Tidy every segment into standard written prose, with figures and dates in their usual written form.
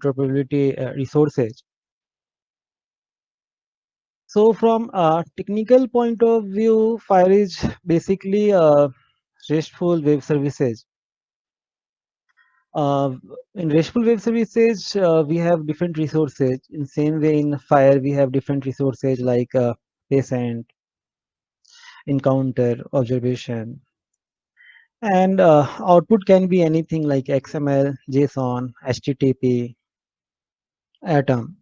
interoperability resources. So from a technical point of view, Fire is basically RESTful web services. Uh, in RESTful web services, we have different resources. In same way, in Fire, we have different resources like patient, encounter, observation, and output can be anything like XML, JSON, HTTP, Atom.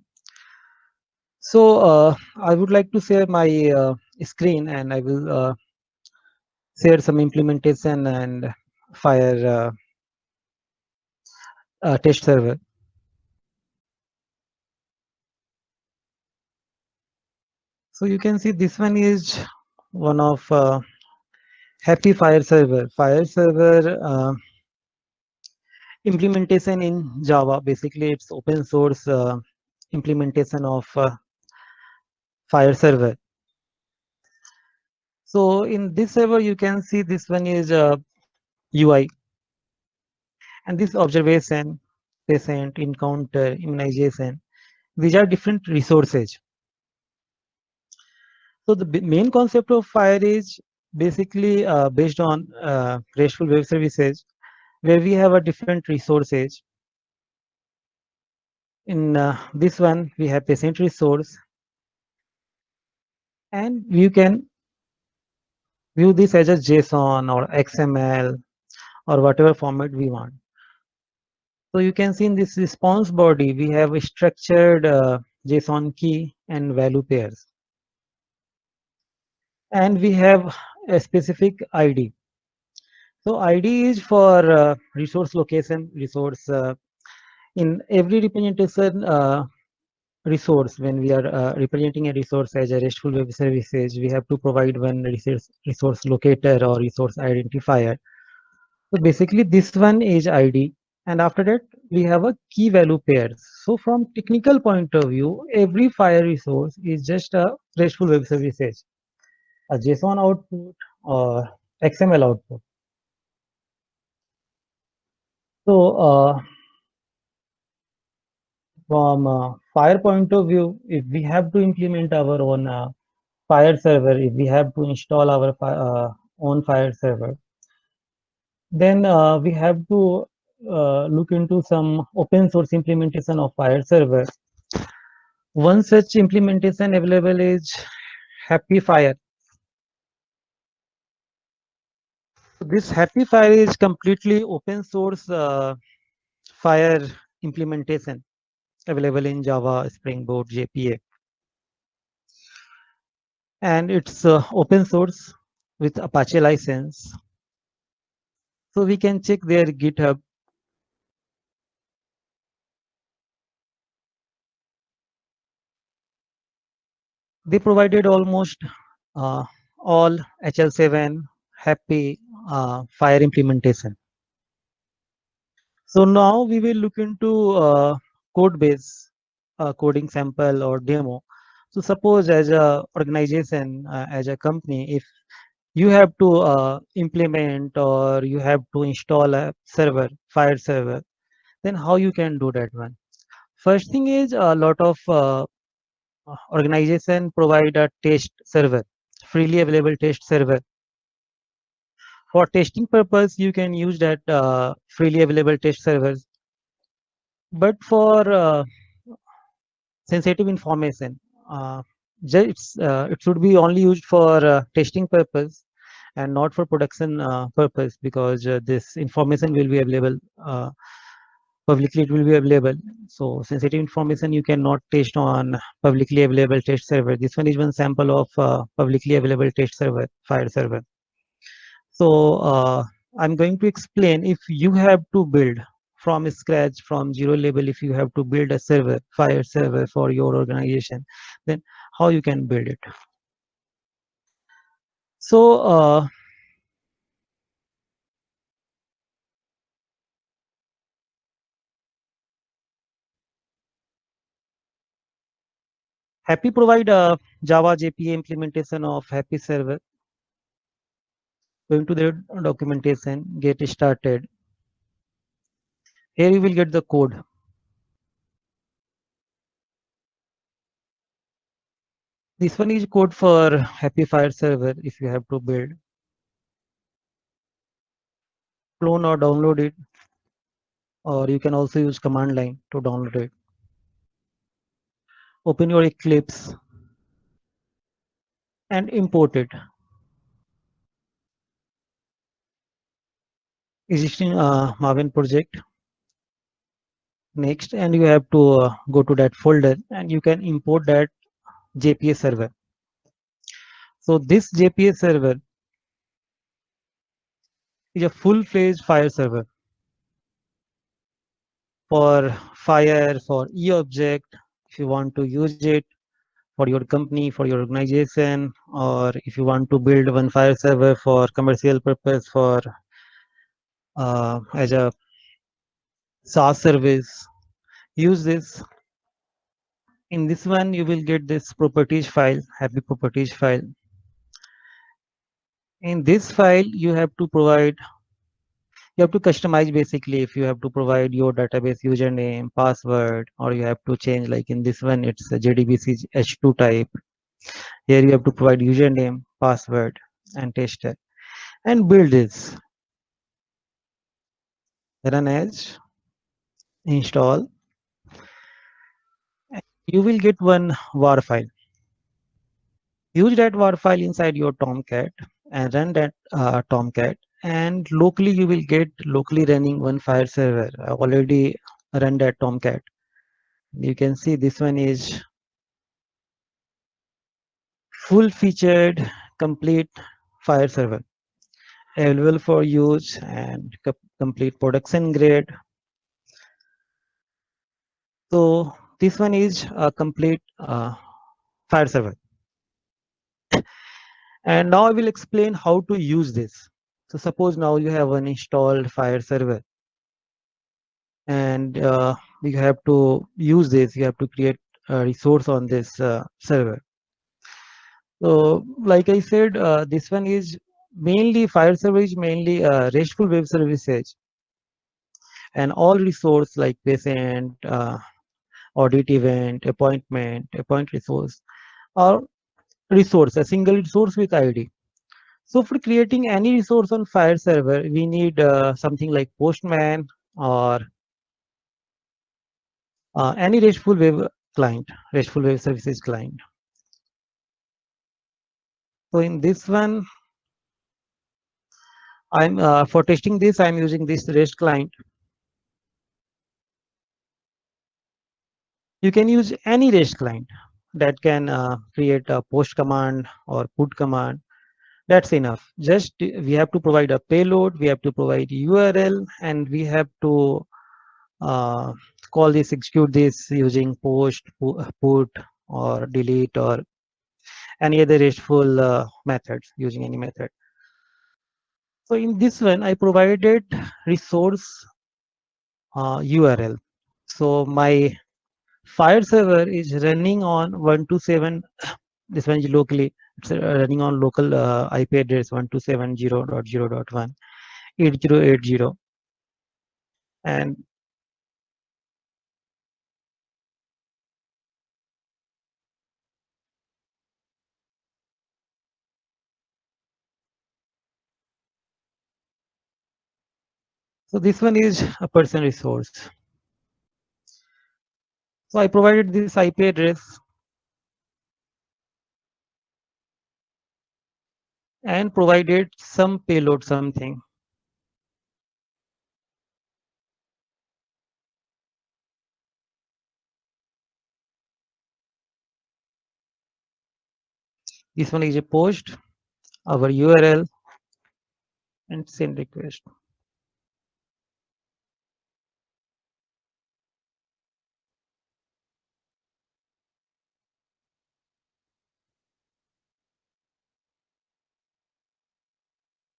So I would like to share my screen, and I will share some implementation and Fire test server. So you can see this one is one of Happy Fire server. Fire server implementation in Java. Basically, it's open source implementation of Fire server. So in this server, you can see this one is UI, and this observation, patient, encounter, immunization. These are different resources. So the main concept of Fire is basically based on RESTful web services, where we have a different resources. In this one, we have patient resource, and you can view this as a JSON or XML or whatever format we want. So you can see in this response body, we have a structured JSON key and value pairs. And we have a specific ID. So ID is for resource location, resource. In every representation resource, when we are representing a resource as a RESTful web services, we have to provide one resource locator or resource identifier. So basically this one is ID, and after that we have a key value pairs. So from technical point of view, every Fire resource is just a RESTful web services, a JSON output or XML output. So from Fire point of view, if we have to implement our own Fire server, if we have to install our own Fire server, then we have to look into some open source implementation of Fire server. One such implementation available is Happy Fire. This Happy Fire is completely open source Fire implementation available in Java, Spring Boot, JPA. And it's open source with Apache license. So we can check their GitHub. They provided almost uh, all HL7 Happy Fire implementation. So now we will look into code base, coding sample or demo. So suppose as a organization, as a company, if you have to implement or you have to install a server, Fire server, then how you can do that one? First thing is a lot of organization provide a test server, freely available test server. For testing purpose, you can use that freely available test servers. But for sensitive information, it should be only used for testing purpose and not for production purpose, because this information will be available publicly. It will be available. So sensitive information you cannot test on publicly available test server. This one is one sample of publicly available test server, Fire server. So I'm going to explain, if you have to build from scratch, from zero level, if you have to build a server, Fire server for your organization, then how you can build it. So Happy provide a Java JPA implementation of Happy server. Going to their documentation, get started. Here you will get the code. This one is code for Happy Fire server if you have to build, clone or download it, or you can also use command line to download it. Open your Eclipse and import it. Existing Maven project. Next, and you have to go to that folder and you can import that JPA server. So this JPA server is a full-fledged fire server for fire, for e-object. If you want to use it for your company, for your organization, or if you want to build one fire server for commercial purpose, for as a SaaS service, use this. In this one, you will get this properties file, happy properties file. In this file, you have to provide, you have to customize basically if you have to provide your database username, password, or you have to change, like in this one, it's a JDBC H2 type. Here you have to provide username, password, and tester, and build this. Run as, install. You will get one WAR file. Use that WAR file inside your Tomcat and run that Tomcat. And locally, you will get locally running one fire server. I already run that Tomcat. You can see this one is full featured, complete fire server available for use and complete production grade. So this one is a complete fire server. And now I will explain how to use this. So suppose now you have an installed fire server and you have to use this, you have to create a resource on this server. So like I said, this one is mainly fire server is mainly RESTful web services, and all resource like patient, audit event, appoint resource, or resource, a single resource with ID. So for creating any resource on fire server, we need something like Postman or any RESTful web client, RESTful web services client. So in this one, I'm for testing this, I'm using this REST client. You can use any REST client that can create a post command or put command. That's enough. Just we have to provide a payload, we have to provide URL, and we have to uh, call this, execute this using post, put, or delete, or any other RESTful methods, using any method. So in this one, I provided resource URL. So my fire server is running on 127. This one is locally. It's running on local IP address 127.0.0.1 8080, and so this one is a person resource. So I provided this IP address and provided some payload, something. This one is a post, our URL, and send request.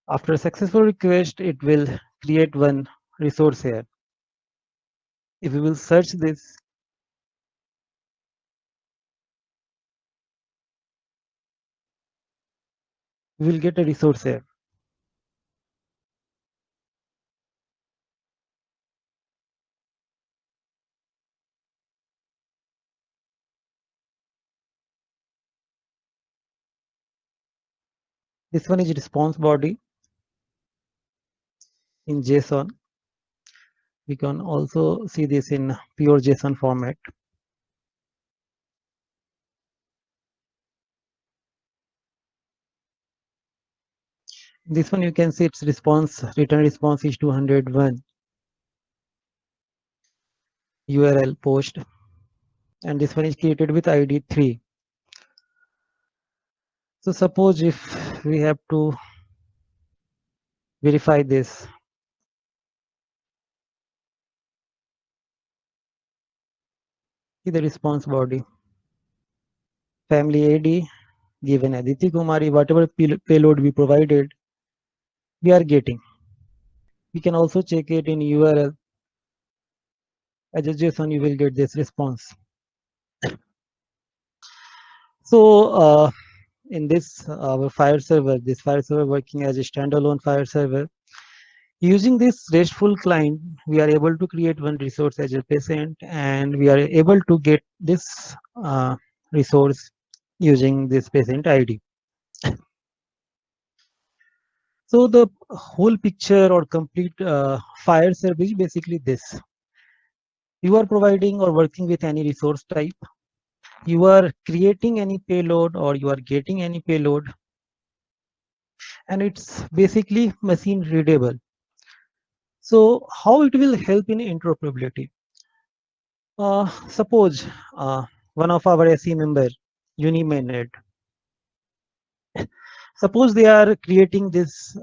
After a successful request, it will create one resource here. If we will search this, we will get a resource here. This one is response body in JSON. We can also see this in pure JSON format. This one you can see its response, return response is 201 URL post, and this one is created with ID 3. So suppose if we have to verify this, see the response body, family ID given Aditi Kumari, whatever payload we provided, we are getting. We can also check it in URL. As a JSON, you will get this response. So in this our fire server, this fire server working as a standalone fire server, using this RESTful client, we are able to create one resource as a patient, and we are able to get this resource using this patient ID. So the whole picture or complete fire service is basically this. You are providing or working with any resource type. You are creating any payload or you are getting any payload, and it's basically machine readable. So how it will help in interoperability? Suppose one of our SE member, Unimainnet, suppose they are creating this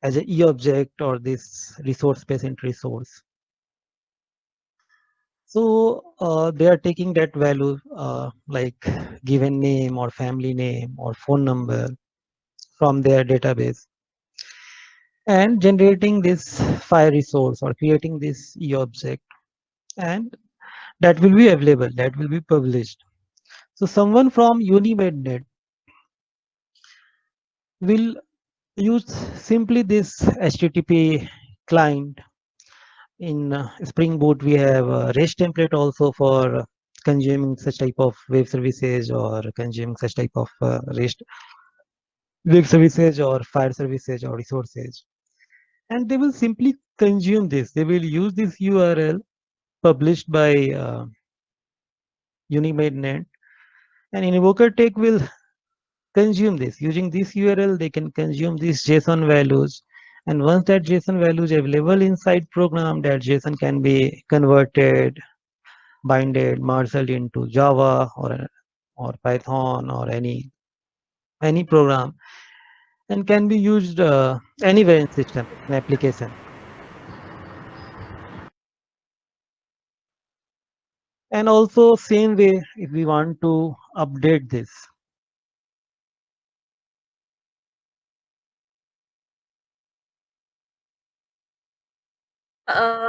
as a e-object or this resource patient resource. So they are taking that value like given name or family name or phone number from their database and generating this file resource or creating this e-object, and that will be available, that will be published. So someone from Unimainnet will use simply this HTTP client. In Spring Boot, we have a REST template also for consuming such type of web services or consuming such type of REST web services or file services or resources. And they will simply consume this. They will use this URL published by Unimainnet, and Invoker Tech will consume this. Using this URL, they can consume these JSON values. And once that JSON value is available inside program, that JSON can be converted, binded, marshaled into Java or Python or any program, and can be used anywhere in system, in application. And also same way, if we want to update this,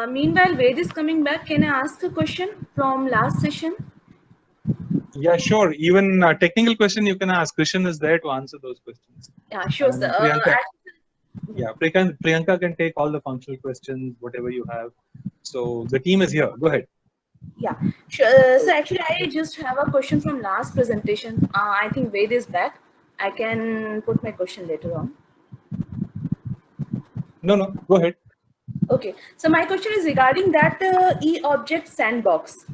Meanwhile, Ved is coming back. Can I ask a question from last session? Yeah, sure. Even a technical question you can ask. Krishan is there to answer those questions. Yeah, sure, sir. Priyanka can take all the functional questions, whatever you have. So the team is here. Go ahead. Yeah, sure. So actually, I just have a question from last presentation. I think Ved is back. I can put my question later on. No, go ahead. Okay, so my question is regarding that e-object sandbox.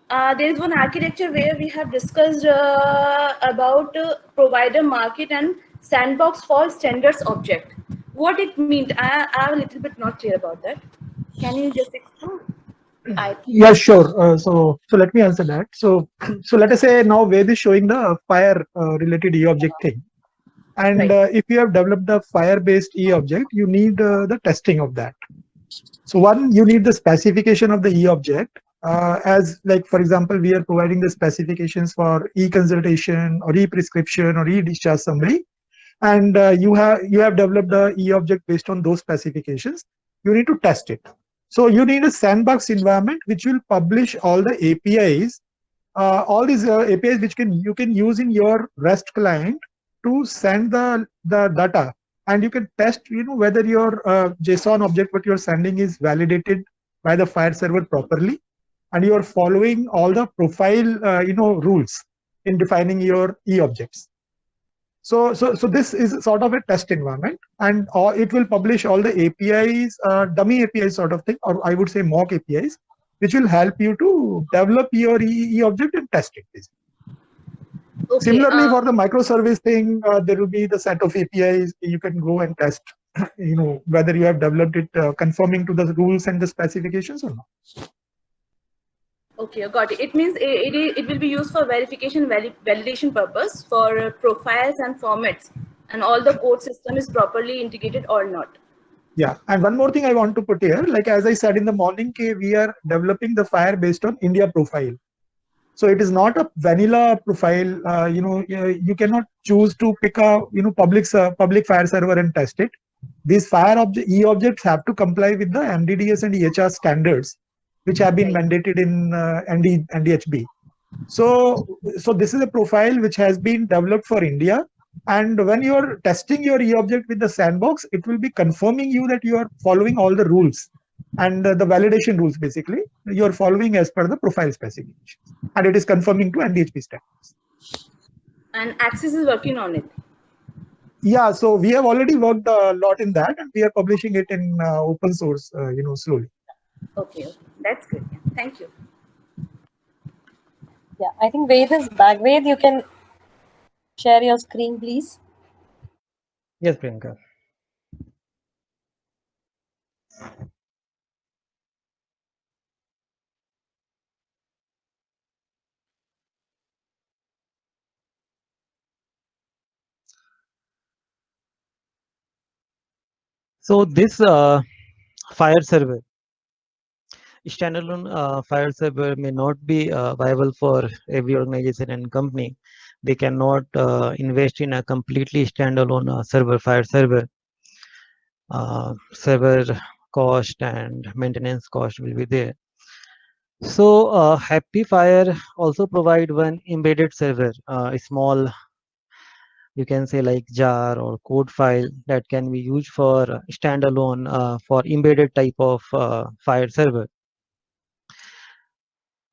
There is one architecture where we have discussed about provider market and sandbox for standards object. What it means, I am a little bit not clear about that. Can you just explain? Yeah, sure. So let me answer that. So let us say now Ved is showing the fire related e-object thing. And Right. if you have developed the fire-based e-object, you need the testing of that. So one, you need the specification of the e-object. As like, for example, we are providing the specifications for e-consultation or e-prescription or e-discharge summary. And you have developed the e-object based on those specifications. You need to test it. So you need a sandbox environment which will publish all the APIs, all these APIs which you can use in your REST client to send the data, and you can test whether your JSON object what you're sending is validated by the fire server properly, and you are following all the profile rules in defining your e-objects. So this is sort of a test environment, and it will publish all the APIs, dummy APIs sort of thing, or I would say mock APIs, which will help you to develop your object and test it. Basically. Okay. Similarly, for the microservice thing, there will be the set of APIs you can go and test. Whether you have developed it conforming to the rules and the specifications or not. Okay, got it. It means it will be used for verification, validation purpose for profiles and formats, and all the code system is properly integrated or not. Yeah, and one more thing I want to put here, like as I said in the morning, we are developing the FHIR based on India profile. So it is not a vanilla profile. You cannot choose to pick a public FHIR server and test it. These FHIR objects have to comply with the MDDS and EHR standards, which have been mandated in NDHB. So this is a profile which has been developed for India. And when you are testing your e-object with the sandbox, it will be confirming you that you are following all the rules and the validation rules. Basically, you are following as per the profile specifications, and it is confirming to NDHB standards. And Axis is working on it. Yeah, so we have already worked a lot in that, and we are publishing it in open source, slowly. Okay, that's good. Thank you. Yeah, I think Ved is back. Ved, you can share your screen, please. Yes, Priyanka. So this FHIR server, standalone FHIR server may not be viable for every organization and company. They cannot invest in a completely standalone FHIR server. Server cost and maintenance cost will be there. So Happy FHIR also provide one embedded server, a small, you can say like jar or code file that can be used for standalone for embedded type of FHIR server.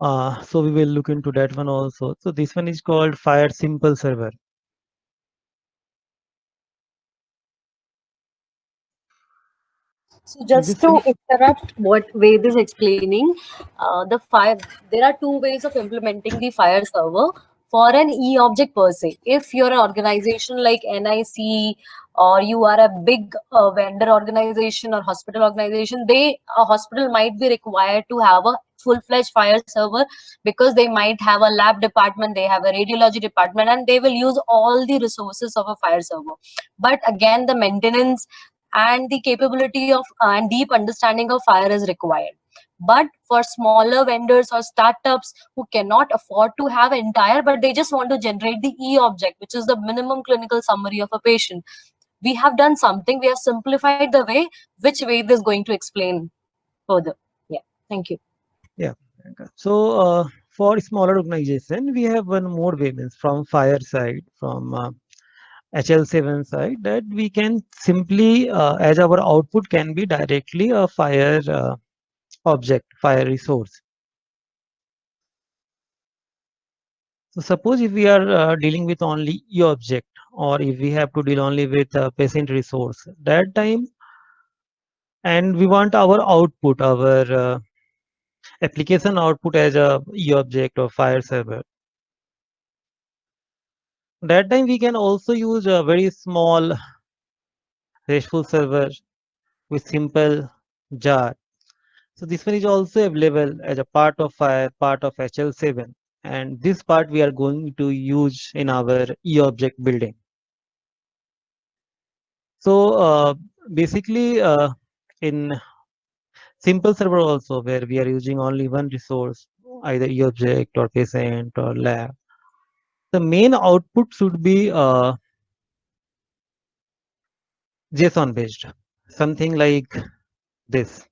So we will look into that one also. So this one is called FHIR Simple Server. So just to interrupt what Ved is explaining, there are two ways of implementing the FHIR server for an e-object per se. If you're an organization like NIC, or you are a big vendor organization or hospital organization, a hospital might be required to have a full-fledged FHIR server, because they might have a lab department, they have a radiology department, and they will use all the resources of a FHIR server. But again, the maintenance and the capability of and deep understanding of FHIR is required. But for smaller vendors or startups who cannot afford to have entire, but they just want to generate the e-object, which is the minimum clinical summary of a patient, we have done something. We have simplified the way which Ved is going to explain further. Yeah, thank you. Yeah. So for smaller organization, we have one more way, means from FHIR side, from HL7 side, that we can simply, as our output can be directly a FHIR object, FHIR resource. So suppose if we are dealing with only e-object, or if we have to deal only with a patient resource, that time, and we want our output, our application output as a e-object or FHIR server. That time we can also use a very small RESTful server with simple jar. So this one is also available as a part of FHIR, part of HL7. And this part we are going to use in our e-object building. So basically in simple server also, where we are using only one resource, either e-object or patient or lab, the main output should be JSON based, something like this.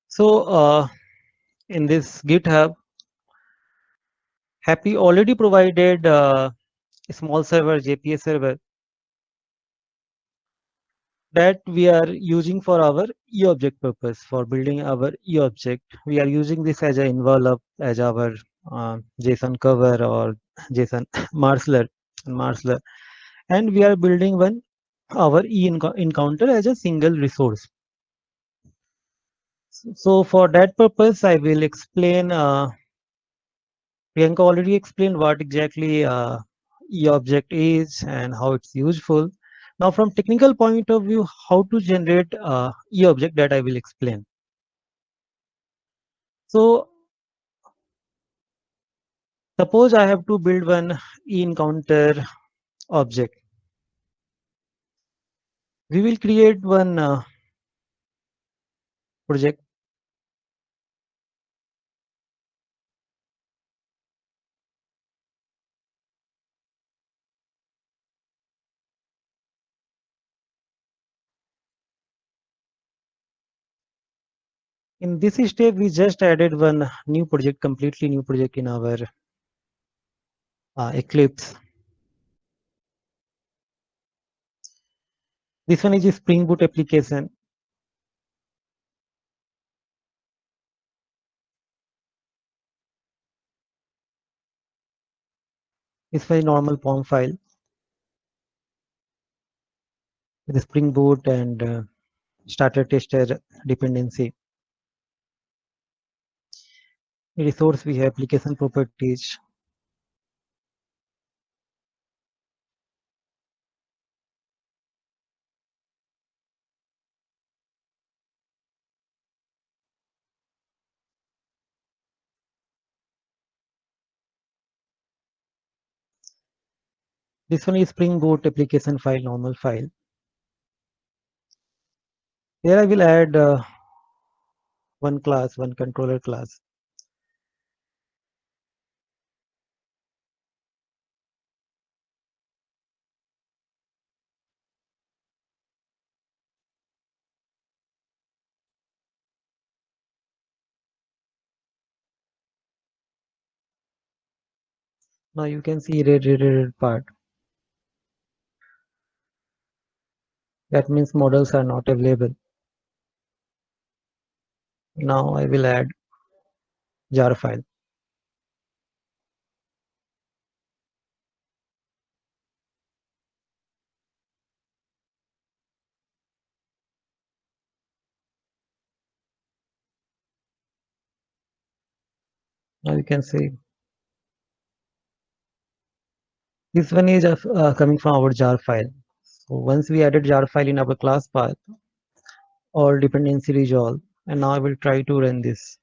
So in this GitHub, Happy already provided a small server, JPA server. that we are using for our e-object purpose, for building our e-object. We are using this as an envelope, as our JSON cover or JSON marsler, and we are building our encounter as a single resource. So for that purpose, I will explain. Priyanka already explained what exactly e-object is and how it's useful. Now, from technical point of view, how to generate e-object, that I will explain. So suppose I have to build one e-encounter object. We will create one project. In this step, we just added one new project, completely new project in our Eclipse. This one is a Spring Boot application. It's a normal POM file with a Spring Boot and starter tester dependency. Resource, we have application properties. This one is Spring Boot application file, normal file. Here I will add one class, one controller class. Now you can see red part. That means models are not available. Now I will add jar file. Now you can see this one is coming from our jar file. So once we added jar file in our class path, all dependency resolve, and now I will try to run this.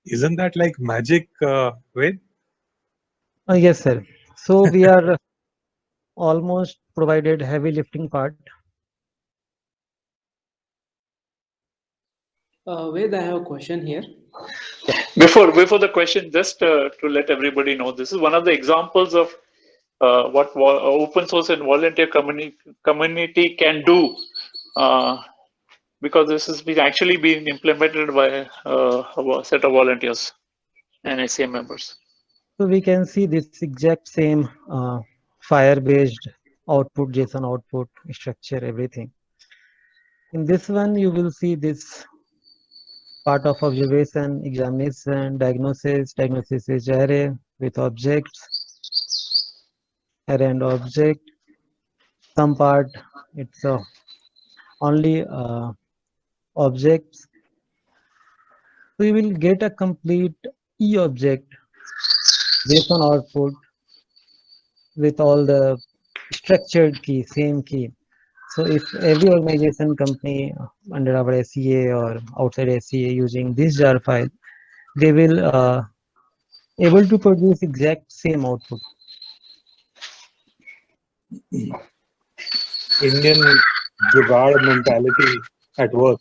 Isn't that like magic, Ved? Yes, sir. So we are almost provided heavy lifting part. Ved, I have a question here. Before the question, just to let everybody know, this is one of the examples of what open source and volunteer community can do, because this has been actually being implemented by a set of volunteers and SCM members. So we can see this exact same Fire-based output, JSON output structure, everything. In this one, you will see this part of observation, examination, diagnosis. Diagnosis is array with objects, array and object. Some part it's only objects. So you will get a complete e-object JSON output with all the structured key, same key. So if every organization, company under our SCA or outside SCA using this jar file, they will able to produce exact same output. Indian jugaad mentality at work,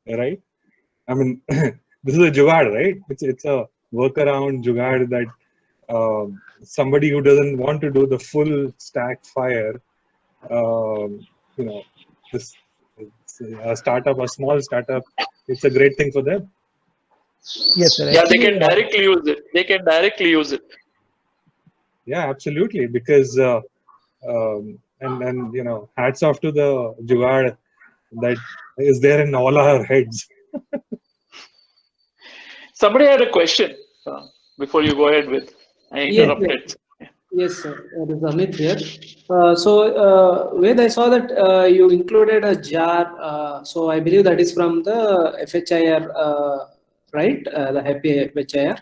right? I mean, this is a jugaad, right? It's a workaround jugaad that somebody who doesn't want to do the full stack fire, this a startup, a small startup, it's a great thing for them. Yes, sir. Yeah, they Actually, can directly use it. They can directly use it. Yeah, absolutely. Because and hats off to the jugaad that is there in all our heads. Somebody had a question before you go ahead with. I interrupted. Yes, sir. This is Amit here. Ved, I saw that you included a jar. So I believe that is from the FHIR, right? The Happy FHIR.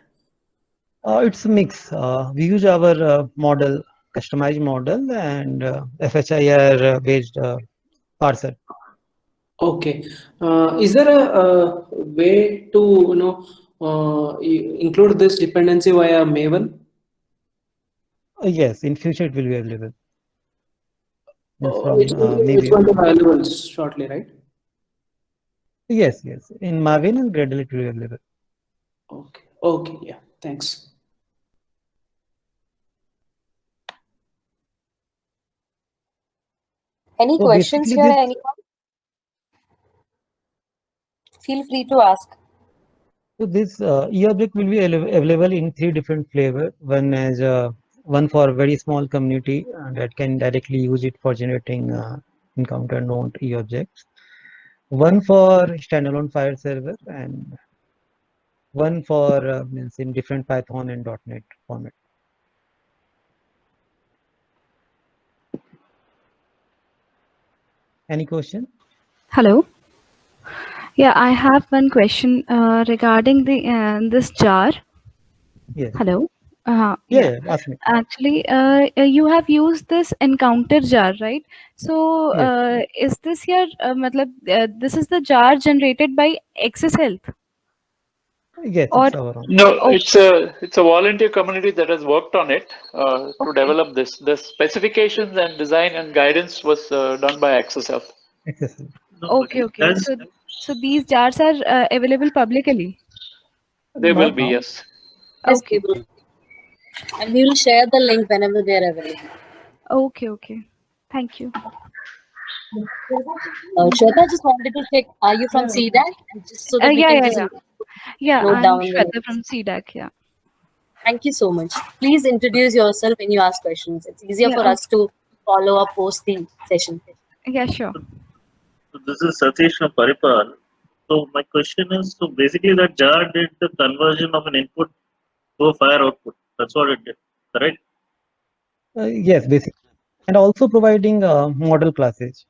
it's a mix. We use our model, customized model, and FHIR based parser. Okay. Is there a way to include this dependency via Maven? Yes, in future it will be available. It's going to be available shortly, right? Yes, yes. In Maven and Gradle it will be available. Okay. Okay. Yeah. Thanks. Any So questions basically here? this- Anyone? Feel free to ask. So this e-object will be available in 3 different flavors. One is one for very small community that can directly use it for generating encounter node e-objects. One for standalone file server, and one for means in different Python and .NET format. Any question? Hello. Yeah, I have one question regarding the this jar. Yes. Hello. Yeah, ask me. Actually, you have used this encounter jar, right? So, is this your this is the jar generated by Access Health? Yes, Or- it's our own. No, it's a volunteer community that has worked on it to develop this. The specifications and design and guidance was done by Access Health. Access Health. Okay, okay. So these jars are available publicly. They will Not be, now. yes. Yes, Okay. we will. And we will share the link whenever they are available. Okay, okay. Thank you. Shweta, just wanted to check, are you from CDAC? Just so that we Yeah, can yeah, just Yeah, note I'm down the Shweta from CDAC. Yeah. Thank you so much. Please introduce yourself when you ask questions. It's easier Yeah, for us to follow up post the session. Yeah, sure. So this is Satish from Paripal. So my question is, so basically that jar did the conversion of an input to a fire output. That's what it did, correct? Yes, basically. And also providing model classes.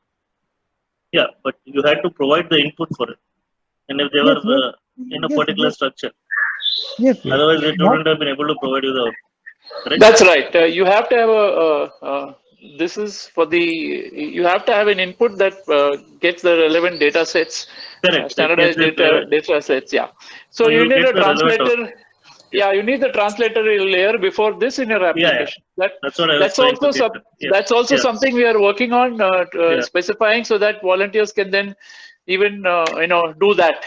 Yeah, but you had to provide the input for it. And if they Yes, were yes, in a yes, particular yes. structure, Yes, yes. otherwise they Not- wouldn't have been able to provide you the output. Correct? That's right. You have to have this is for the, you have to have an input that gets the relevant data sets, Correct. standardized It gets data sets. Yeah. So So you you need get a the relevant translator. Yeah, you need the translator layer before this in your application. That's what I was That's trying also to get at. Yeah. that's also Yeah. something we are working on Yeah. specifying so that volunteers can then even do that.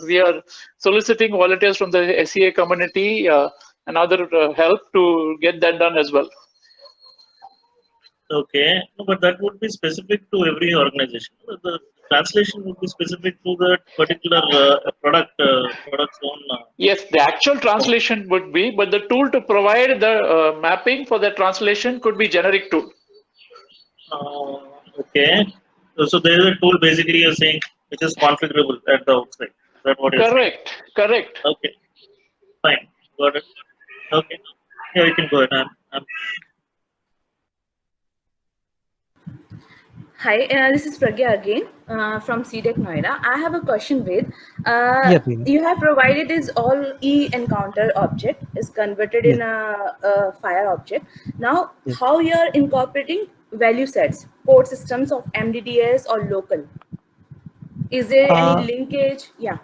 We are soliciting volunteers from the SEA community and other help to get that done as well. Okay, no, but that would be specific to every organization. The translation would be specific to that particular product's own. Yes, the actual translation would be, but the tool to provide the mapping for the translation could be generic tool. Okay, so there is a tool basically you're saying which is configurable at the outside. Is that what you're saying? Correct. Okay, fine, got it. Okay, yeah, we can go ahead. I'm Hi, this is Pragya again from CDEC Noida. I have a question with, Yeah, please. you have provided is all e-encounter object is converted in a fire object. Now, Yes. how you are incorporating value sets, port systems of MDDS or local? Is there any linkage? Yeah.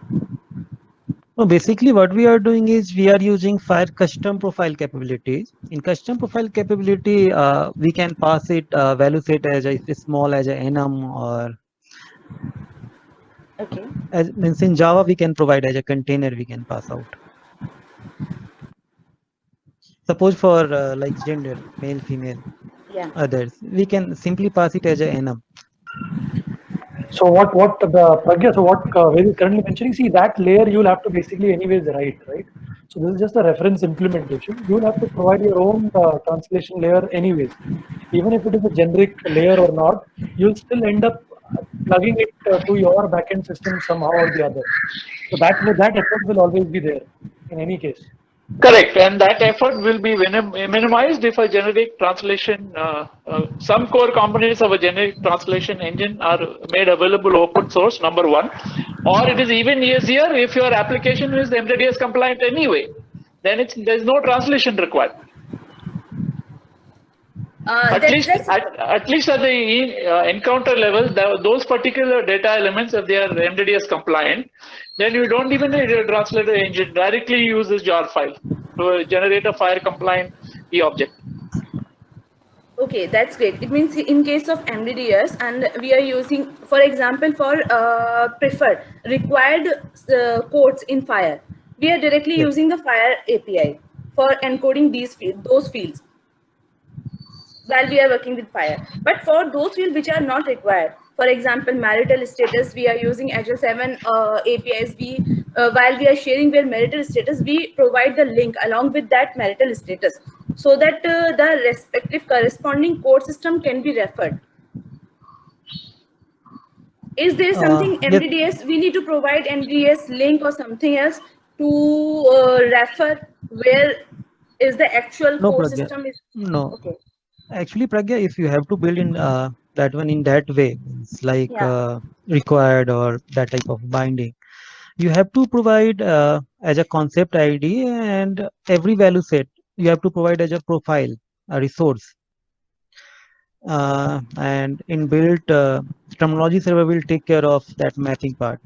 No, basically what we are doing is we are using Fire custom profile capabilities. In custom profile capability, we can pass it value set as a small as a enum, or Okay. as means in Java we can provide as a container we can pass out. Suppose for like gender, male, female, Yeah. others, we can simply pass it as a enum. So what the Pragya, so what Ved is currently mentioning, see that layer you will have to basically anyways write, right? So this is just a reference implementation. You will have to provide your own translation layer anyways. Even if it is a generic layer or not, you'll still end up plugging it to your backend system somehow or the other. So that effort will always be there in any case. Correct, and that effort will be minimized if a generic translation, some core components of a generic translation engine are made available open source, number one, or it is even easier if your application is MDDS compliant anyway, then there's no translation required. At least at the encounter level, those particular data elements, if they are MDDS compliant, then you don't even need a translator engine. Directly use this jar file to generate a FHIR compliant e-object. Okay, that's great. It means in case of MDDS, and we are using, for example, for preferred required codes in FHIR, we are directly using the FHIR API for encoding those fields while we are working with FHIR. But for those fields which are not required, for example, marital status, we are using Agile 7 APIs. While we are sharing their marital status, we provide the link along with that marital status so that the respective corresponding code system can be referred. Is there something MDDS, we need to provide MDDS link or something else to refer where is the actual code system? No. Okay. Actually, Pragya, if you have to build in that one in that way, it's like required or that type of binding, you have to provide as a concept ID, and every value set you have to provide as a profile, a resource. And inbuilt terminology server will take care of that mapping part.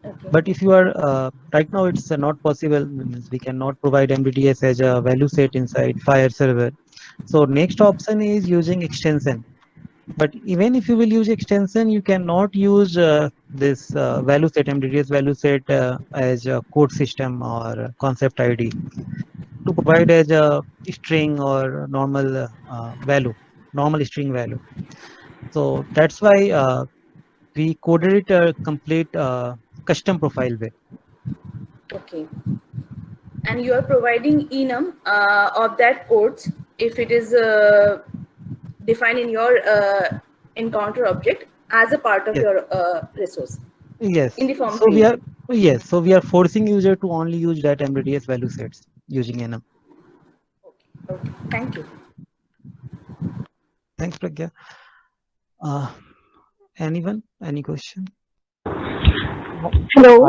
Okay. But if you are right now, it's not possible. We cannot provide MDDS as a value set inside FHIR server. So next option is using extension. But even if you will use extension, you cannot use this value set, MDDS value set as a code system or concept ID to provide as a string or normal value, normal string value. So that's why we coded it a complete custom profile way. Okay. And you are providing enum of that codes if it is defined in your encounter object as a part of your resource. Yes. In the form So we are forcing user to only use that MDDS value sets using enum. Okay. Thank you. Thanks, Pragya. Anyone? Any question? Hello.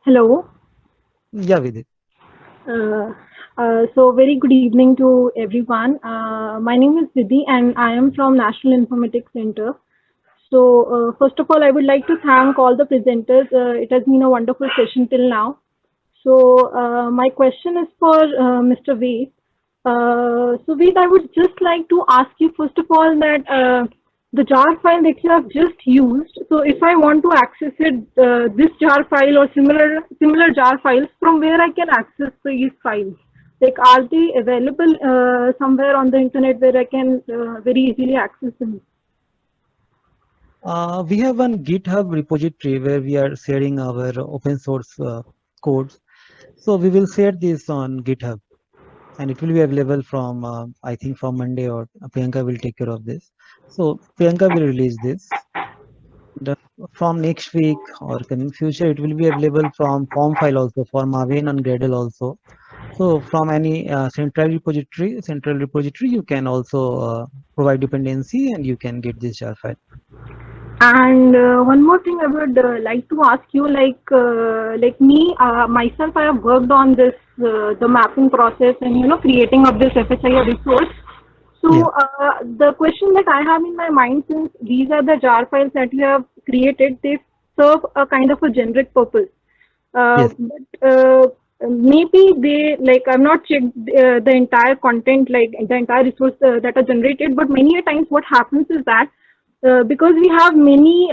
Hello. Yeah, Vidit. So very good evening to everyone. My name is Vidhi and I am from National Informatics Center. So first of all, I would like to thank all the presenters. It has been a wonderful session till now. So my question is for Mr. Ved. So Ved, I would just like to ask you first of all that the jar file that you have just used. So if I want to access it, this jar file or similar jar files, from where I can access these files? Like, are they available somewhere on the internet where I can very easily access them? We have one GitHub repository where we are sharing our open source codes. So we will share this on GitHub, and it will be available from I think from Monday, or Priyanka will take care of this. So Priyanka will release this. From next week or coming future, it will be available from form file also, for Maven and Gradle also. So from any central repository, you can also provide dependency and you can get this jar file. And one more thing I would like to ask you, like me, myself, I have worked on this, the mapping process and, creating of this FHIR resource. So the question that I have in my mind, since these are the jar files that you have created, they serve a kind of a generic purpose. But maybe they, like, I've not checked the entire content, like the entire resource that are generated, but many a times what happens is that because we have many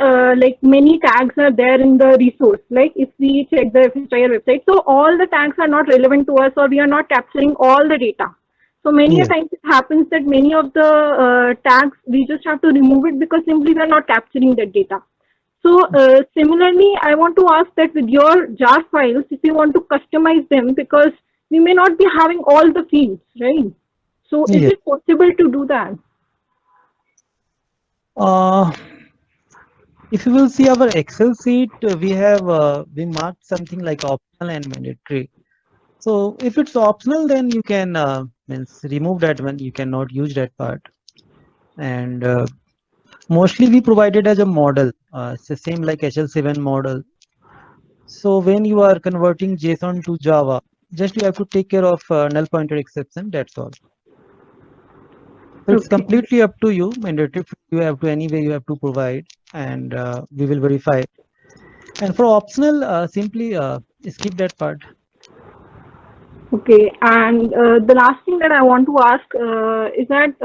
many tags are there in the resource. Like if we check the FHIR website, so all the tags are not relevant to us, or we are not capturing all the data. So many a Yes. times it happens that many of the tags we just have to remove it because simply we are not capturing that data. So similarly, I want to ask that with your jar files, if you want to customize them, because we may not be having all the fields, right? So is Yes. it possible to do that? If you will see our Excel sheet, we marked something like optional and mandatory. So if it's optional, then you can means remove that one. You cannot use that part. And mostly we provided as a model. It's the same like HL7 model. So when you are converting JSON to Java, just you have to take care of null pointer exception. That's all. So it's Okay. completely up to you. Mandatory you have to anyway you have to provide, and we will verify. And for optional, simply skip that part. Okay, and the last thing that I want to ask is that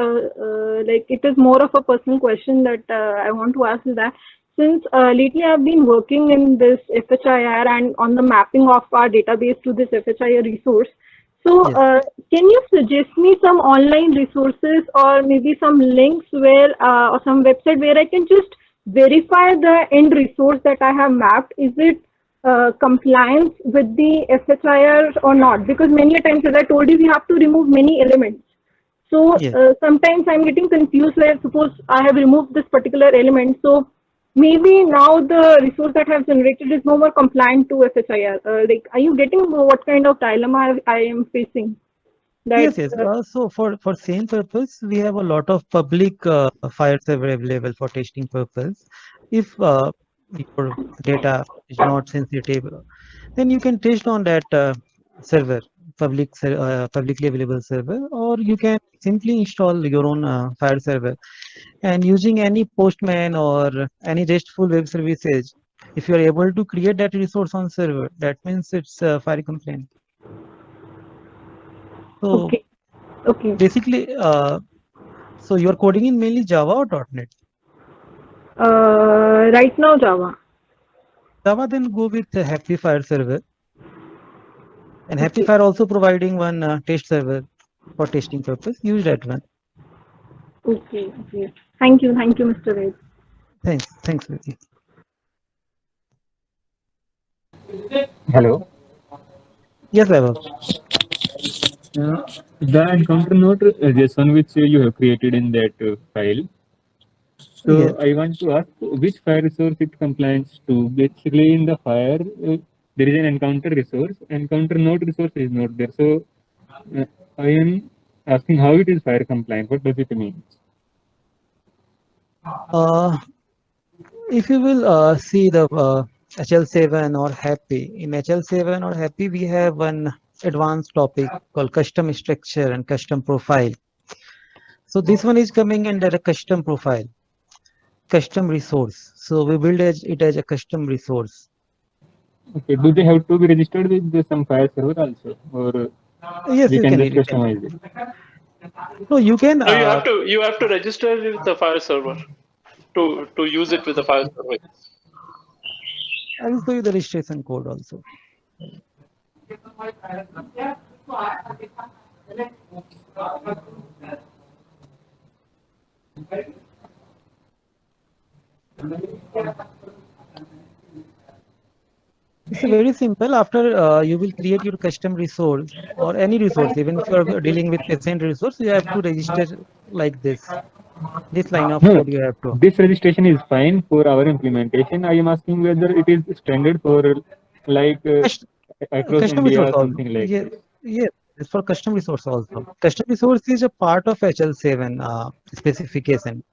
like it is more of a personal question that I want to ask is that since lately I've been working in this FHIR and on the mapping of our database to this FHIR resource. So Yes. can you suggest me some online resources or maybe some links where or some website where I can just verify the end resource that I have mapped? Is it compliance with the FHIR or not? Because many a times, as I told you, we have to remove many elements. So Yes. sometimes I'm getting confused where suppose I have removed this particular element. So maybe now the resource that I have generated is no more compliant to FHIR. Like, are you getting what kind of dilemma I am facing? Yes, That yes. So for same purpose, we have a lot of public file server available for testing purpose. If your data is not sensitive, then you can test on that server, publicly available server, or you can simply install your own file server. And using any Postman or any RESTful web services, if you are able to create that resource on server, that means it's file compliant. So okay, okay. basically, so you're coding in mainly Java or .NET? Right now, Java. Java, then go with Happy Fire server. And Happy Okay. Fire also providing one test server for testing purpose. Use that one. Okay. Okay. Thank you, Mr. Ved. Thanks, Vicky. Hello. Yes, Vaibhav. The encounter node JSON which you have created in that file. So Yes. I want to ask which fire resource it complies to. Basically, in the fire, there is an encounter resource. Encounter node resource is not there. So I am asking how it is fire compliant. What does it mean? If you will see the HL7 or Happy, in HL7 or Happy, we have one advanced topic called custom structure and custom profile. So this one is coming under a custom profile, custom resource. So we build it as a custom resource. Okay. Do they have to be registered with some fire server also, or Yes, we you can can just edit it. customize it? No, you can. No, you have to register with the file server to use it with the file server. I will show you the registration code also. It's very simple. After you will create your custom resource or any resource, even if you are dealing with patient resource, you have to register like this. This line of No, code you have to. this registration is fine for our implementation. I am asking whether it is standard for like across Custom India resource or also. something like Yes, this. yes. It's for custom resource also. Custom resource is a part of HL7 specification.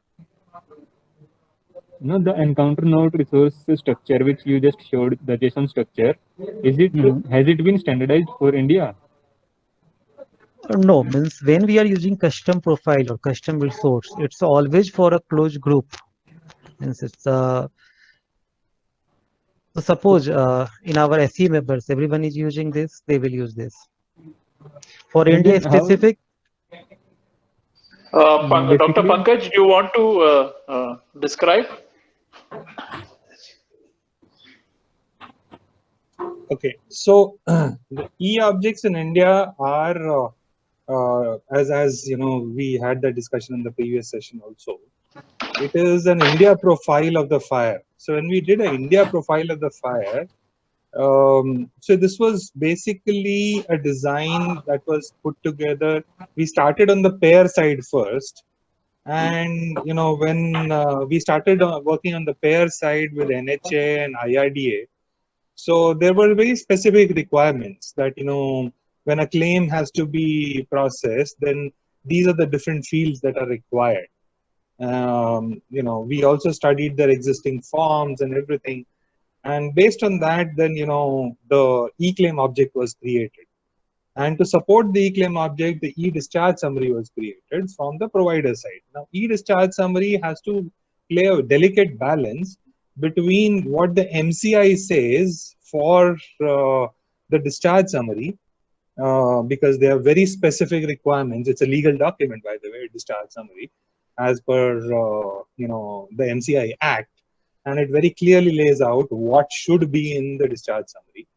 No, the encounter node resource structure which you just showed, the JSON structure, has it been standardized for India? No, means when we are using custom profile or custom resource, it's always for a closed group. Means it's so suppose in our SE members, everyone is using this, they will use this. For And India then how? specific, Dr. Pankaj, do you want to describe? Okay, so the e-objects in India are, as you know, we had that discussion in the previous session also. It is an India profile of the FHIR. So when we did an India profile of the FHIR, so this was basically a design that was put together. We started on the pair side first, and you know, when we started working on the pair side with NHA and IRDA, so there were very specific requirements that, you know, when a claim has to be processed, then these are the different fields that are required. You know, we also studied their existing forms and everything. And based on that, then, you know, the e-claim object was created. And to support the e-claim object, the e-discharge summary was created from the provider side. Now, e-discharge summary has to play a delicate balance between what the MCI says for the discharge summary, because there are very specific requirements. It's a legal document, by the way, discharge summary, as per you know, the MCI Act, and it very clearly lays out what should be in the discharge summary.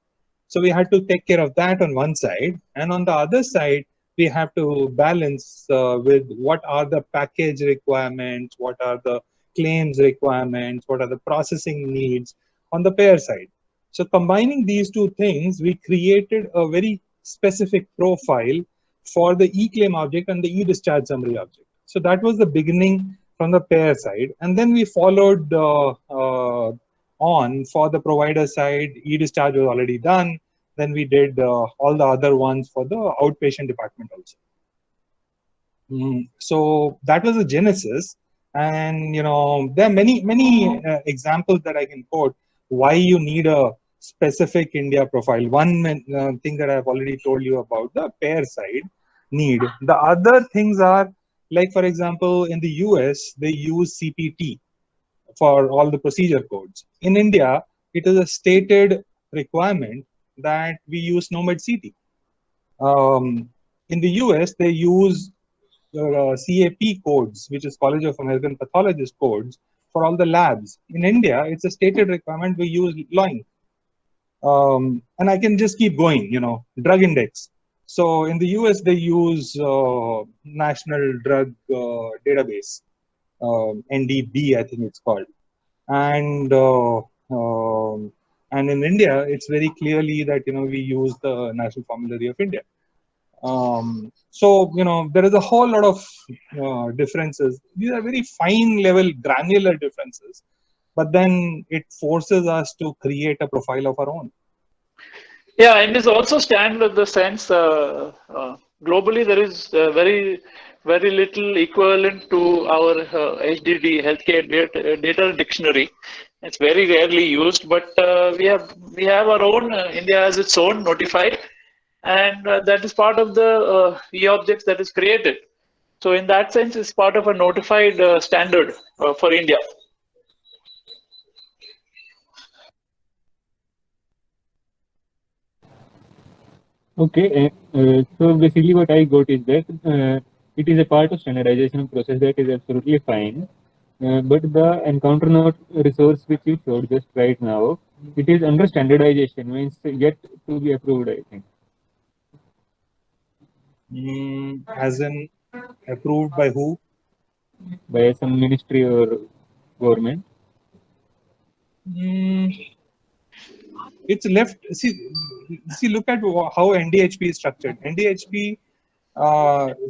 So we had to take care of that on one side, and on the other side, we have to balance with what are the package requirements, what are the claims requirements, what are the processing needs on the payer side. So combining these two things, we created a very specific profile for the e-claim object and the e-discharge summary object. So that was the beginning from the payer side, and then we followed on for the provider side. E-discharge was already done. Then we did all the other ones for the outpatient department also. So that was the genesis. And, you know, there are many examples that I can quote why you need a specific India profile. One thing that I've already told you about, the payer side need. The other things are, like, for example, in the US, they use CPT for all the procedure codes. In India, it is a stated requirement that we use SNOMED CT. In the US, they use CAP codes, which is College of American Pathologists codes, for all the labs. In India, it's a stated requirement we use LOINC. And I can just keep going, you know, drug index. So in the US, they use National Drug Database, NDB, I think it's called. And in India, it's very clearly that, you know, we use the National Formulary of India. So, you know, there is a whole lot of differences. These are very fine level, granular differences, but then it forces us to create a profile of our own. Yeah, and this also stands with the sense globally there is very little equivalent to our HDD, healthcare data dictionary. It's very rarely used, but we have our own. India has its own notified, and that is part of the e-objects that is created. So in that sense, it's part of a notified standard for India. Okay, so basically what I got is that it is a part of standardization process that is absolutely fine, but the encounter note resource which you showed just right now, it is under standardization, means yet to be approved, I think. As in approved by who? By some ministry or government. It's left. See, look at how NDHP is structured. NDHP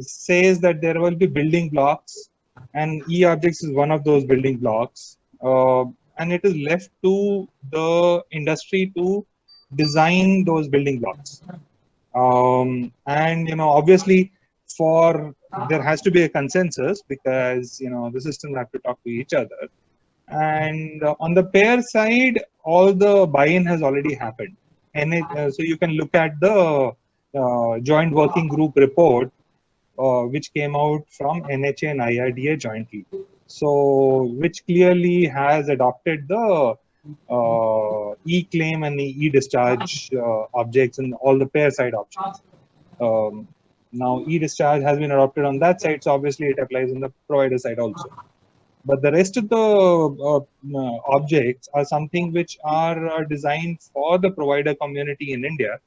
says that there will be building blocks, and e-objects is one of those building blocks, and it is left to the industry to design those building blocks. And, you know, obviously, there has to be a consensus, because, you know, the systems have to talk to each other. And on the payer side, all the buy-in has already happened. And so you can look at the joint working group report, which came out from NHA and IRDA jointly. So, which clearly has adopted the e-claim and the e-discharge objects and all the payer side options. Now e-discharge has been adopted on that side, so obviously it applies on the provider side also. But the rest of the objects are something which are designed for the provider community in India,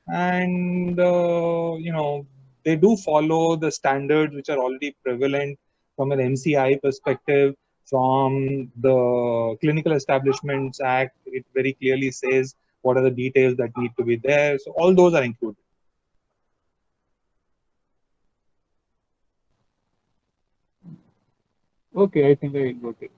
and they do follow the standards which are already prevalent from an MCI perspective. From the Clinical Establishments Act, it very clearly says what are the details that need to be there. So all those are included. Okay, I think I got it.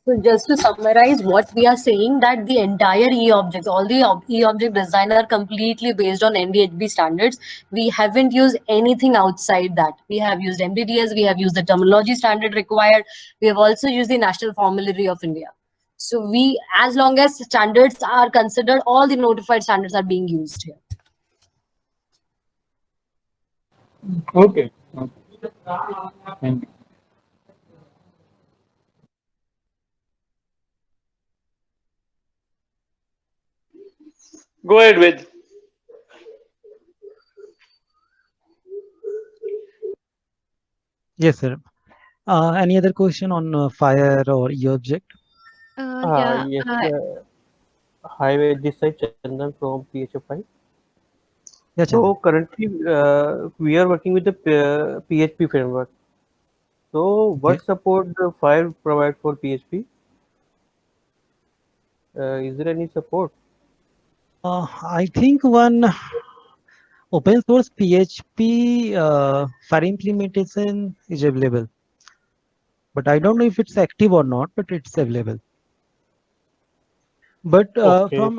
So just to summarize what we are saying, that the entire e-objects, all the e-object design are completely based on NDHB standards. We haven't used anything outside that. We have used MDDS, we have used the terminology standard required. We have also used the National Formulary of India. So we, as long as standards are considered, all the notified standards are being used here. Okay. Thank you. Go ahead with. Yes, sir. Any other question on fire or e-object? Yeah. Yes. Hi, this is Chandan from PHFI. Yeah, So Chandan. currently, we are working with the PHP framework. So, what support the fire provide for PHP? Is there any support? I think one open source PHP fire implementation is available, but I don't know if it's active or not, but it's available. But from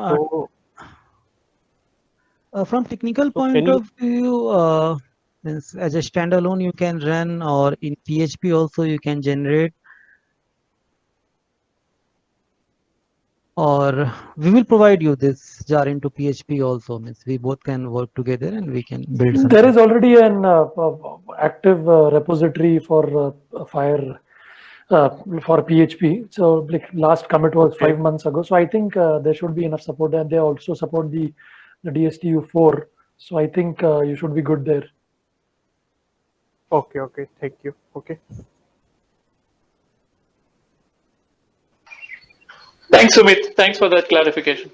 technical point of view, means as a standalone you can run, or in PHP also you can generate, or we will provide you this jar into PHP also. Means we both can work together and we can build something. There is already an active repository for fire for PHP. So like last commit was 5 months ago. So I think there should be enough support, and they also support the DSTU4. So I think you should be good there. Okay, thank you. Okay. Thanks, Sumit. Thanks for that clarification.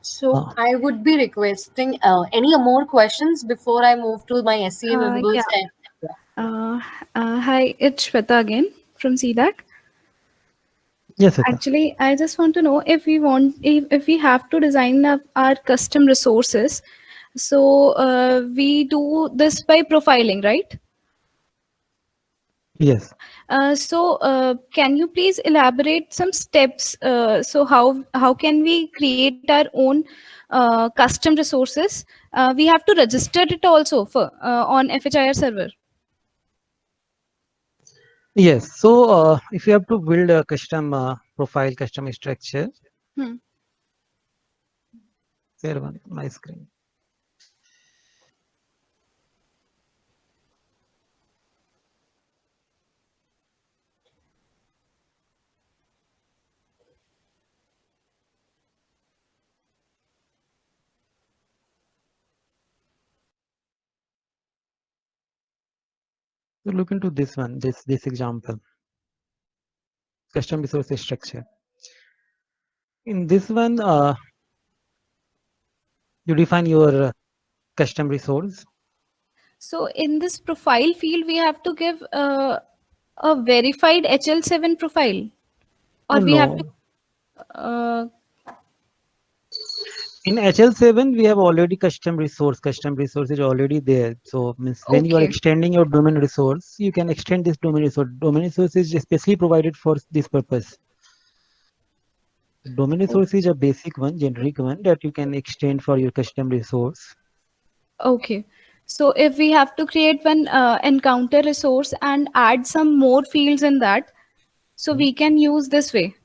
So I would be requesting any more questions before I move to my SCA members. Hi, it's Shweta again from CDAC. Yes, actually, I just want to know if we want, if we have to design our custom resources. So we do this by profiling, right? Yes. So can you please elaborate some steps? So how can we create our own custom resources? We have to register it also for on FHIR server. Yes. So if you have to build a custom profile, custom structure, share my screen. So look into this one, this example, custom resource structure. In this one, you define your custom resource. So in this profile field, we have to give a verified HL7 profile, or we have to. In HL7, we have already custom resource. Custom resource is already there. So means when you are extending your domain resource, you can extend this domain resource. Domain resource is especially provided for this purpose. Domain resource is a basic one, generic one that you can extend for your custom resource. Okay. So if we have to create one encounter resource and add some more fields in that, so we can use this way.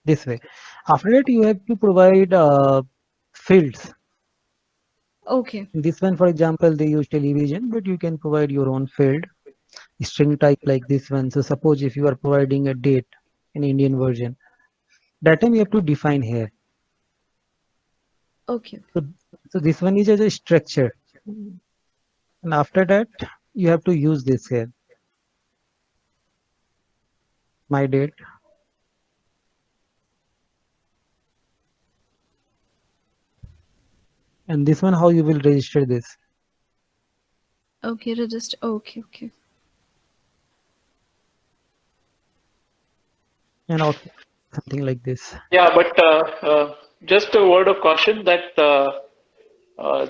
This way. After that, you have to provide fields. Okay. In this one, for example, they use television, but you can provide your own field. string type like this one. So suppose if you are providing a date in Indian version, that time you have to define here. Okay. So this one is as a structure, and after that you have to use this here, my date. And this one, how you will register this? Okay, register. Okay, okay. And okay, something like this. Yeah, but just a word of caution that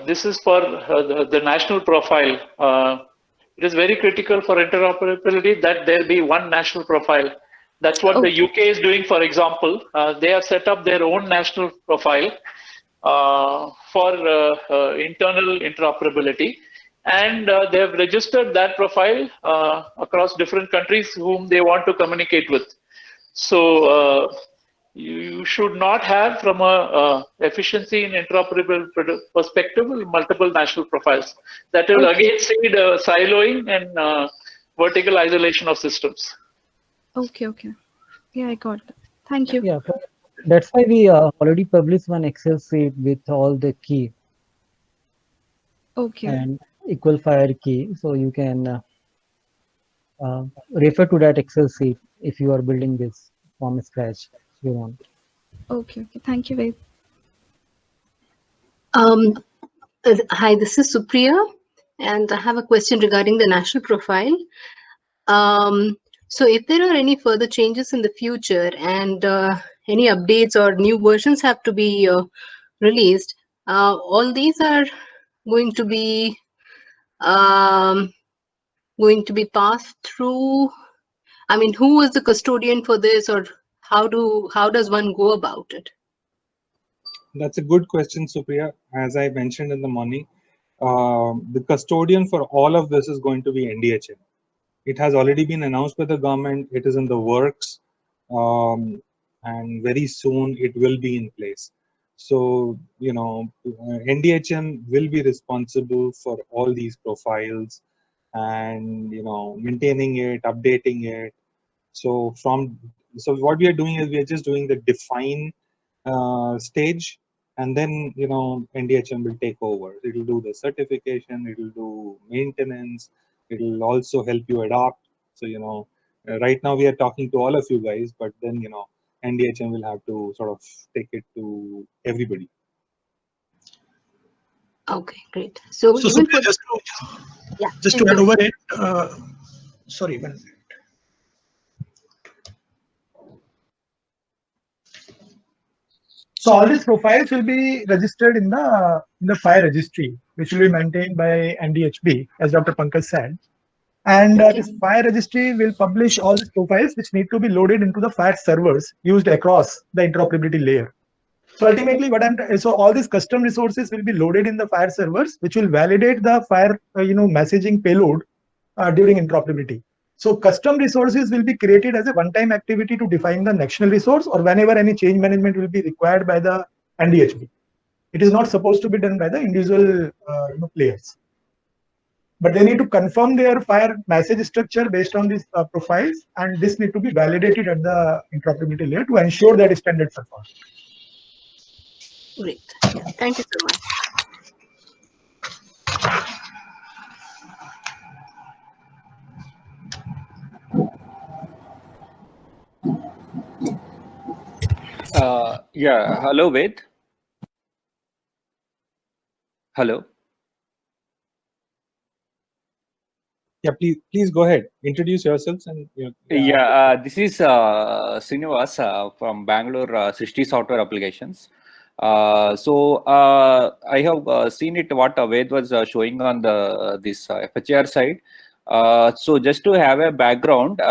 this is for the national profile. It is very critical for interoperability that there be one national profile. That's what the UK is doing, for example. They have set up their own national profile for internal interoperability. And they have registered that profile across different countries whom they want to communicate with. So you should not have, from a efficiency in interoperable perspective, multiple national profiles. That will again seed siloing and vertical isolation of systems. Okay, okay. Yeah, I got that. Thank you. Yeah, so that's why we already published one Excel sheet with all the key Okay. and equal fire key. So you can refer to that Excel sheet if you are building this from scratch. If you want. Okay, okay. Thank you, Ved. Hi, this is Supriya, and I have a question regarding the national profile. So if there are any further changes in the future and any updates or new versions have to be released, all these are going to be passed through. I mean, who is the custodian for this, or how does one go about it? That's a good question, Supriya. As I mentioned in the morning, the custodian for all of this is going to be NDHM. It has already been announced by the government. It is in the works, and very soon it will be in place. So, you know, NDHM will be responsible for all these profiles and, you know, maintaining it, updating it. So what we are doing is we are just doing the define stage, and then, you know, NDHM will take over. It will do the certification, it will do maintenance, it will also help you adopt. So, you know, right now we are talking to all of you guys, but then, you know, NDHM will have to sort of take it to everybody. Okay, great. So even for just to add over it, sorry, one minute. So all these profiles will be registered in the FHIR registry, which will be maintained by NDHB, as Dr. Pankaj said. And this FHIR registry will publish all these profiles which need to be loaded into the FHIR servers used across the interoperability layer. So ultimately, so all these custom resources will be loaded in the FHIR servers, which will validate the FHIR messaging payload during interoperability. So custom resources will be created as a one-time activity to define the national resource, or whenever any change management will be required by the NDHB. It is not supposed to be done by the individual players. But they need to confirm their FHIR message structure based on these profiles, and this need to be validated at the interoperability layer to ensure that standards are followed. Great. Thank you so much. Yeah, hello, Ved. Hello. Yeah, please go ahead. Introduce yourselves and This is Srinivas from Bangalore, Srishti Software Applications. I have seen it what Ved was showing on this FHIR side. So just to have a background,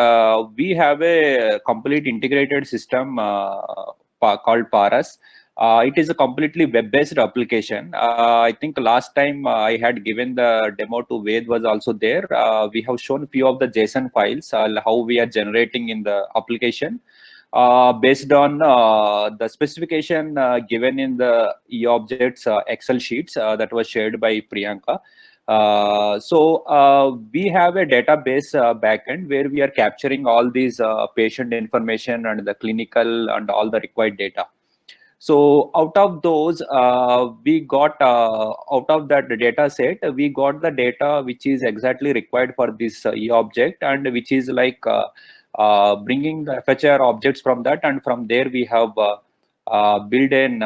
we have a complete integrated system called Paras. It is a completely web-based application. I think last time I had given the demo to Ved was also there. We have shown few of the JSON files, how we are generating in the application. Based on the specification given in the eObjects Excel sheets that was shared by Priyanka. We have a database backend where we are capturing all these patient information and the clinical and all the required data. So out of those, we got out of that data set, we got the data which is exactly required for this e-object, and which is like bringing the FHIR objects from that, and from there we have built in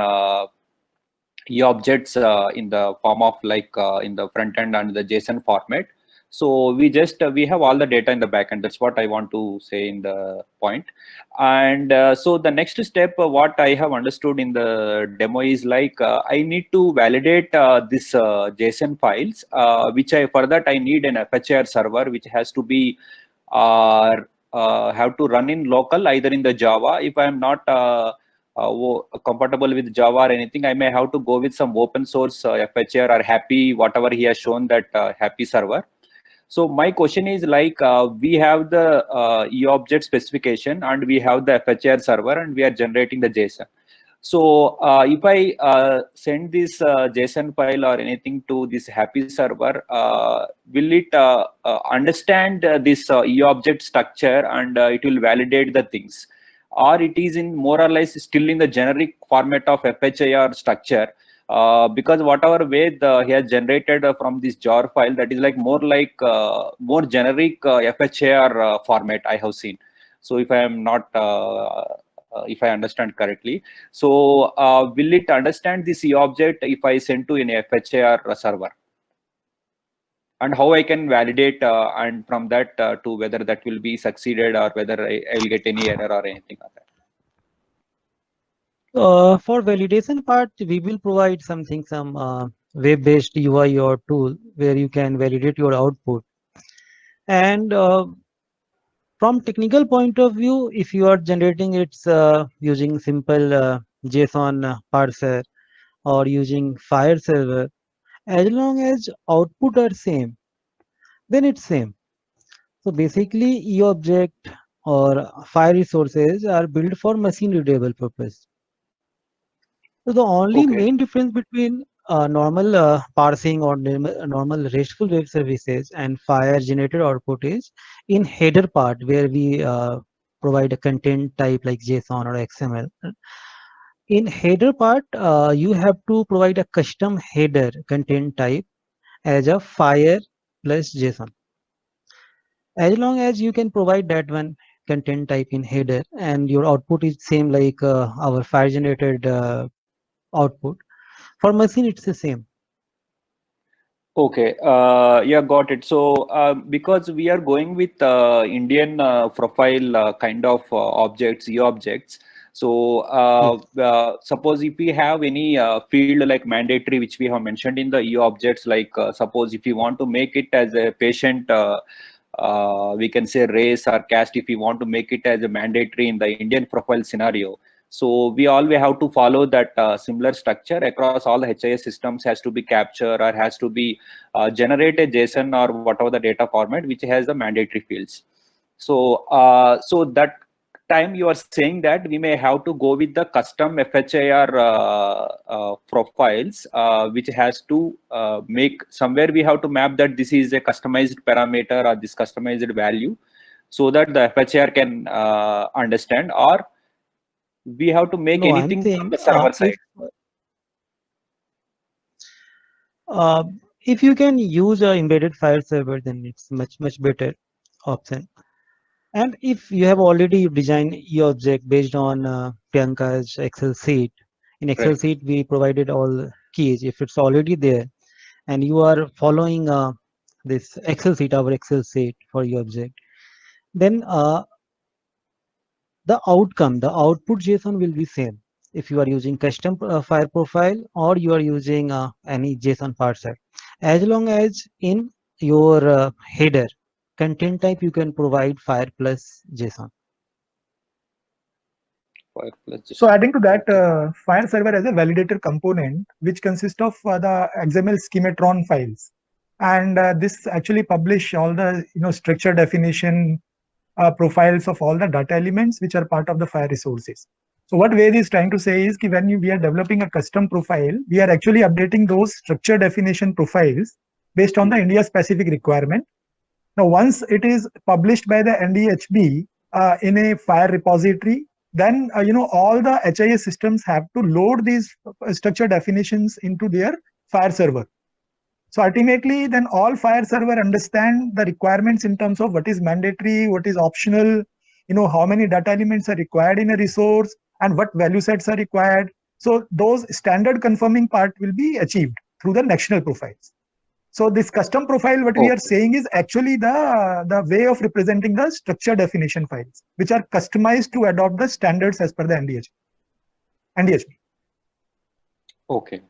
e-objects in the form of like in the front end and the JSON format. So we just we have all the data in the backend. That's what I want to say in the point. And so the next step, what I have understood in the demo is like I need to validate this JSON files, which for that I need an FHIR server, which has to be have to run in local, either in the Java. If I am not comfortable with Java or anything, I may have to go with some open source FHIR or Happy, whatever he has shown, that Happy server. So my question is like, we have the e-object specification and we have the FHIR server and we are generating the JSON. So if I send this JSON file or anything to this Happy server, will it understand this e-object structure and it will validate the things? Or it is in more or less still in the generic format of FHIR structure? Because whatever way he has generated from this jar file, that is like more generic FHIR format I have seen. So if I am not, if I understand correctly, so will it understand this e-object if I send to an FHIR server? And how I can validate and from that to whether that will be succeeded or whether I will get any error or anything like that. For validation part, we will provide some web-based UI or tool where you can validate your output. And from technical point of view, if you are generating it using simple JSON parser or using FHIR server, as long as output are same, then it's same. So basically, e-object or FHIR resources are built for machine readable purpose. So the only main difference between normal parsing or normal RESTful web services and FHIR generated output is in header part, where we provide a content type like JSON or XML. In header part, you have to provide a custom header content type as a FHIR plus JSON. As long as you can provide that one content type in header and your output is same like our FHIR generated output, for machine it's the same. Okay, yeah, got it. So because we are going with Indian profile kind of objects, e-objects. So suppose if we have any field like mandatory, which we have mentioned in the e-objects, like suppose if you want to make it as a patient, we can say race or caste, if you want to make it as a mandatory in the Indian profile scenario. So we always have to follow that similar structure across all the HIS systems, has to be captured or has to be generated JSON or whatever the data format which has the mandatory fields. So so that time you are saying that we may have to go with the custom FHIR profiles, which has to make somewhere we have to map that this is a customized parameter or this customized value, so that the FHIR can understand, or we have to make anything from the server side. If you can use an embedded FHIR server, then it's much better option. And if you have already designed e-object based on Priyanka's Excel sheet, in Excel sheet we provided all keys. If it's already there and you are following this Excel sheet, our Excel sheet for e-object, then the outcome, the output JSON will be same if you are using custom FHIR profile or you are using any JSON parser. As long as in your header content type you can provide FHIR plus JSON. So adding to that, FHIR server has a validator component which consists of the XML schematron files, and this actually publish all the structure definition profiles of all the data elements which are part of the FHIR resources. So what Ved is trying to say is that when we are developing a custom profile, we are actually updating those structure definition profiles based on the India specific requirement. Now, once it is published by the NDHB in a FHIR repository, then all the HIS systems have to load these structure definitions into their FHIR server. So ultimately, then all FHIR server understand the requirements in terms of what is mandatory, what is optional, how many data elements are required in a resource, and what value sets are required. So those standard confirming part will be achieved through the national profiles. So this custom profile, what we are saying is actually the way of representing the structure definition files, which are customized to adopt the standards as per the NDHB. Okay.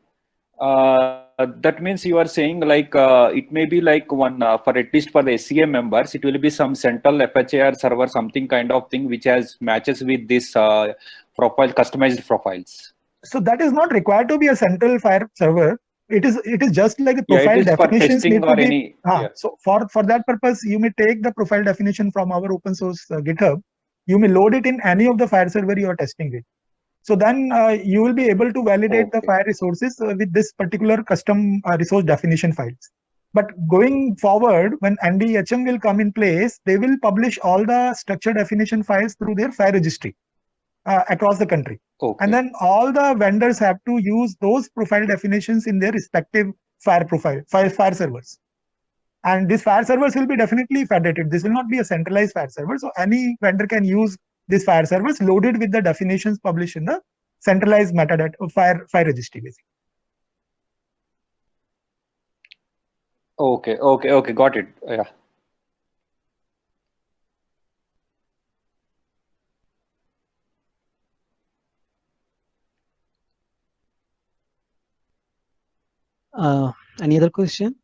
That means you are saying like it may be like one for at least for the SCA members, it will be some central FHIR server, something kind of thing which has matches with this profile, customized profiles. So that is not required to be a central FHIR server. It is just like the profile definitions need to be. So for that purpose, you may take the profile definition from our open source GitHub. You may load it in any of the FHIR server you are testing with. So then you will be able to validate the FHIR resources with this particular custom resource definition files. But going forward, when NDHM will come in place, they will publish all the structure definition files through their FHIR registry across the country. And then all the vendors have to use those profile definitions in their respective FHIR servers. And these FHIR servers will be definitely federated. This will not be a centralized FHIR server. So any vendor can use these FHIR servers loaded with the definitions published in the centralized metadata FHIR registry, basically. Okay, got it. Yeah. Any other question?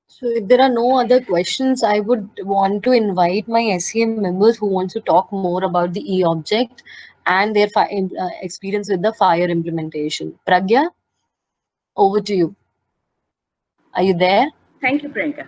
So if there are no other questions, I would want to invite my SCA members who want to talk more about the e-object and their experience with the FHIR implementation. Pragya, over to you. Are you there? Thank you, Priyanka.